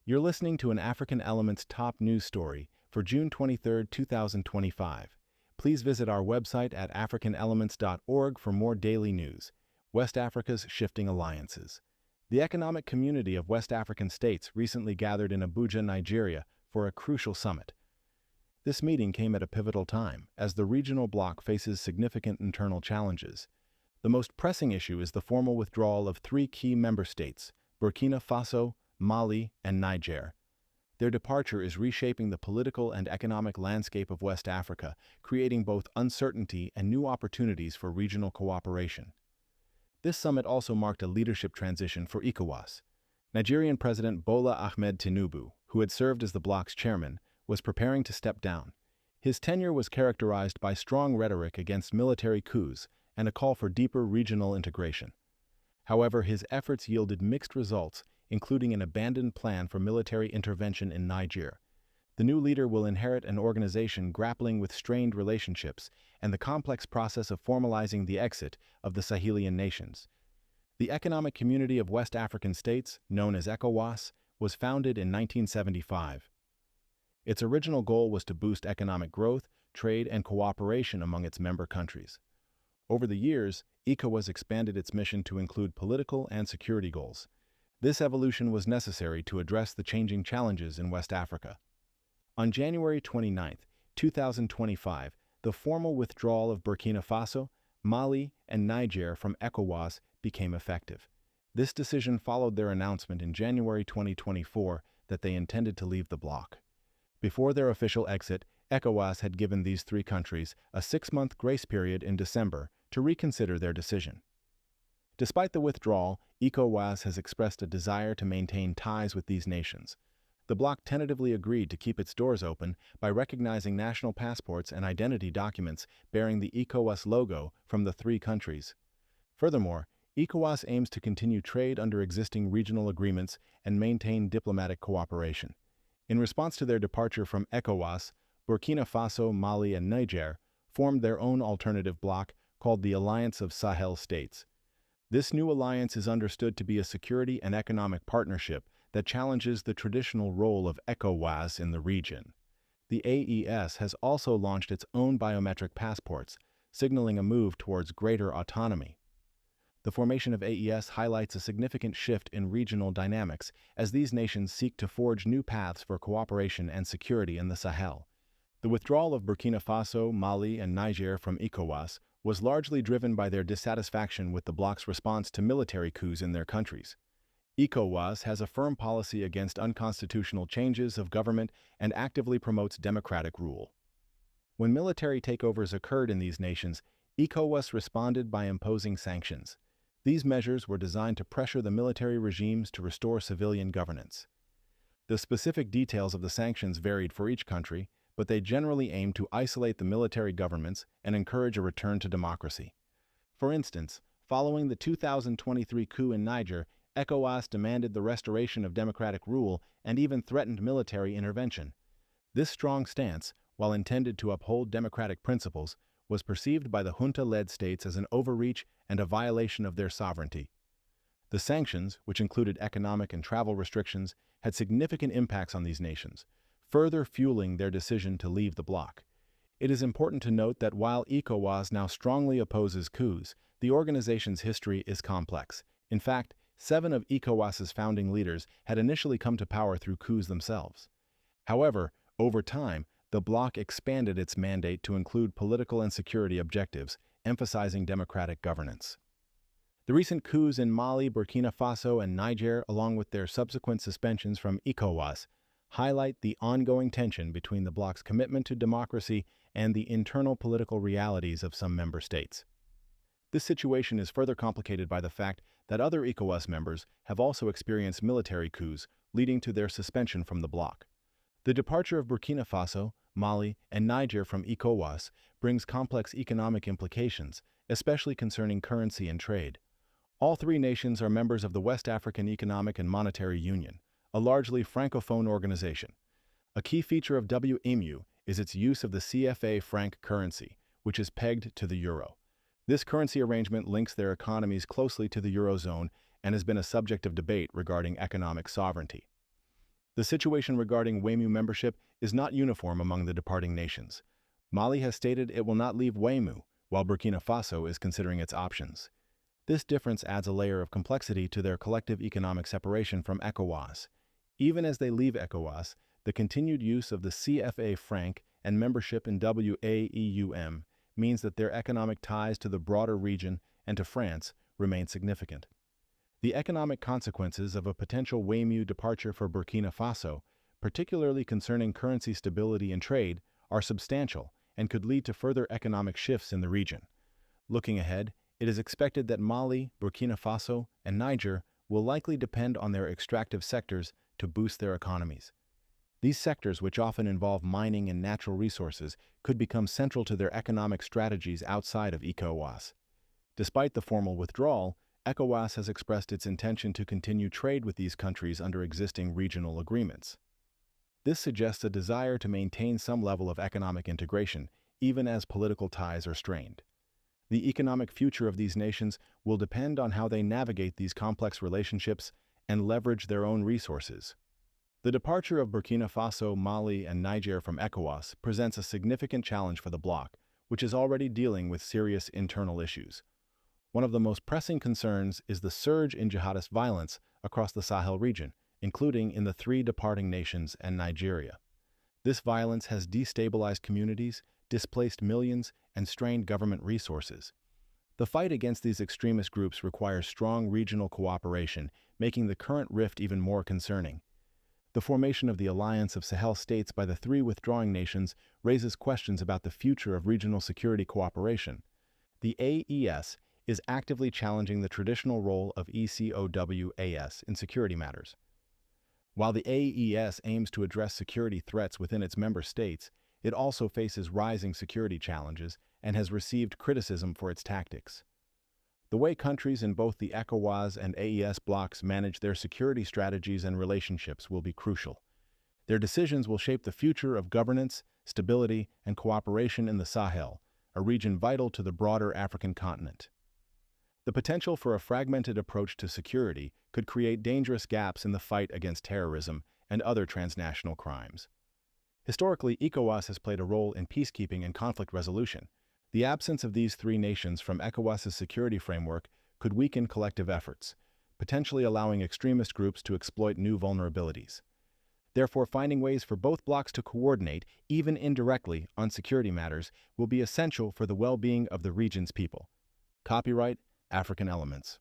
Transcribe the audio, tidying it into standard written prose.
You're listening to an African Elements top news story for June 23, 2025. Please visit our website at africanelements.org for more daily news. West Africa's shifting alliances. The Economic Community of West African States recently gathered in Abuja, Nigeria, for a crucial summit. This meeting came at a pivotal time, as the regional bloc faces significant internal challenges. The most pressing issue is the formal withdrawal of three key member states, Burkina Faso, Mali, and Niger. Their departure is reshaping the political and economic landscape of West Africa, creating both uncertainty and new opportunities for regional cooperation. This summit also marked a leadership transition for ECOWAS. Nigerian President Bola Ahmed Tinubu, who had served as the bloc's chairman, was preparing to step down. His tenure was characterized by strong rhetoric against military coups and a call for deeper regional integration. However, his efforts yielded mixed results, including an abandoned plan for military intervention in Niger. The new leader will inherit an organization grappling with strained relationships and the complex process of formalizing the exit of the Sahelian nations. The Economic Community of West African States, known as ECOWAS, was founded in 1975. Its original goal was to boost economic growth, trade, and cooperation among its member countries. Over the years, ECOWAS expanded its mission to include political and security goals. This evolution was necessary to address the changing challenges in West Africa. On January 29, 2025, the formal withdrawal of Burkina Faso, Mali, and Niger from ECOWAS became effective. This decision followed their announcement in January 2024 that they intended to leave the bloc. Before their official exit, ECOWAS had given these three countries a 6-month grace period in December to reconsider their decision. Despite the withdrawal, ECOWAS has expressed a desire to maintain ties with these nations. The bloc tentatively agreed to keep its doors open by recognizing national passports and identity documents bearing the ECOWAS logo from the three countries. Furthermore, ECOWAS aims to continue trade under existing regional agreements and maintain diplomatic cooperation. In response to their departure from ECOWAS, Burkina Faso, Mali, and Niger formed their own alternative bloc called the Alliance of Sahel States. This new alliance is understood to be a security and economic partnership that challenges the traditional role of ECOWAS in the region. The AES has also launched its own biometric passports, signaling a move towards greater autonomy. The formation of AES highlights a significant shift in regional dynamics as these nations seek to forge new paths for cooperation and security in the Sahel. The withdrawal of Burkina Faso, Mali, and Niger from ECOWAS was largely driven by their dissatisfaction with the bloc's response to military coups in their countries. ECOWAS has a firm policy against unconstitutional changes of government and actively promotes democratic rule. When military takeovers occurred in these nations, ECOWAS responded by imposing sanctions. These measures were designed to pressure the military regimes to restore civilian governance. The specific details of the sanctions varied for each country, but they generally aim to isolate the military governments and encourage a return to democracy. For instance, following the 2023 coup in Niger, ECOWAS demanded the restoration of democratic rule and even threatened military intervention. This strong stance, while intended to uphold democratic principles, was perceived by the junta-led states as an overreach and a violation of their sovereignty. The sanctions, which included economic and travel restrictions, had significant impacts on these nations, further fueling their decision to leave the bloc. It is important to note that while ECOWAS now strongly opposes coups, the organization's history is complex. In fact, 7 of ECOWAS's founding leaders had initially come to power through coups themselves. However, over time, the bloc expanded its mandate to include political and security objectives, emphasizing democratic governance. The recent coups in Mali, Burkina Faso, and Niger, along with their subsequent suspensions from ECOWAS, highlight the ongoing tension between the bloc's commitment to democracy and the internal political realities of some member states. This situation is further complicated by the fact that other ECOWAS members have also experienced military coups, leading to their suspension from the bloc. The departure of Burkina Faso, Mali, and Niger from ECOWAS brings complex economic implications, especially concerning currency and trade. All three nations are members of the West African Economic and Monetary Union, a largely francophone organization. A key feature of WEMU is its use of the CFA franc currency, which is pegged to the euro. This currency arrangement links their economies closely to the eurozone and has been a subject of debate regarding economic sovereignty. The situation regarding WEMU membership is not uniform among the departing nations. Mali has stated it will not leave WEMU, while Burkina Faso is considering its options. This difference adds a layer of complexity to their collective economic separation from ECOWAS. Even as they leave ECOWAS, the continued use of the CFA franc and membership in WAEUM means that their economic ties to the broader region and to France remain significant. The economic consequences of a potential WEMU departure for Burkina Faso, particularly concerning currency stability and trade, are substantial and could lead to further economic shifts in the region. Looking ahead, it is expected that Mali, Burkina Faso, and Niger will likely depend on their extractive sectors to boost their economies. These sectors, which often involve mining and natural resources, could become central to their economic strategies outside of ECOWAS. Despite the formal withdrawal, ECOWAS has expressed its intention to continue trade with these countries under existing regional agreements. This suggests a desire to maintain some level of economic integration, even as political ties are strained. The economic future of these nations will depend on how they navigate these complex relationships and leverage their own resources. The departure of Burkina Faso, Mali, and Niger from ECOWAS presents a significant challenge for the bloc, which is already dealing with serious internal issues. One of the most pressing concerns is the surge in jihadist violence across the Sahel region, including in the three departing nations and Nigeria. This violence has destabilized communities, displaced millions, and strained government resources. The fight against these extremist groups requires strong regional cooperation, making the current rift even more concerning. The formation of the Alliance of Sahel States by the three withdrawing nations raises questions about the future of regional security cooperation. The AES is actively challenging the traditional role of ECOWAS in security matters. While the AES aims to address security threats within its member states, it also faces rising security challenges and has received criticism for its tactics. The way countries in both the ECOWAS and AES blocs manage their security strategies and relationships will be crucial. Their decisions will shape the future of governance, stability, and cooperation in the Sahel, a region vital to the broader African continent. The potential for a fragmented approach to security could create dangerous gaps in the fight against terrorism and other transnational crimes. Historically, ECOWAS has played a role in peacekeeping and conflict resolution. The absence of these three nations from ECOWAS's security framework could weaken collective efforts, potentially allowing extremist groups to exploit new vulnerabilities. Therefore, finding ways for both blocs to coordinate, even indirectly, on security matters will be essential for the well-being of the region's people. Copyright African Elements.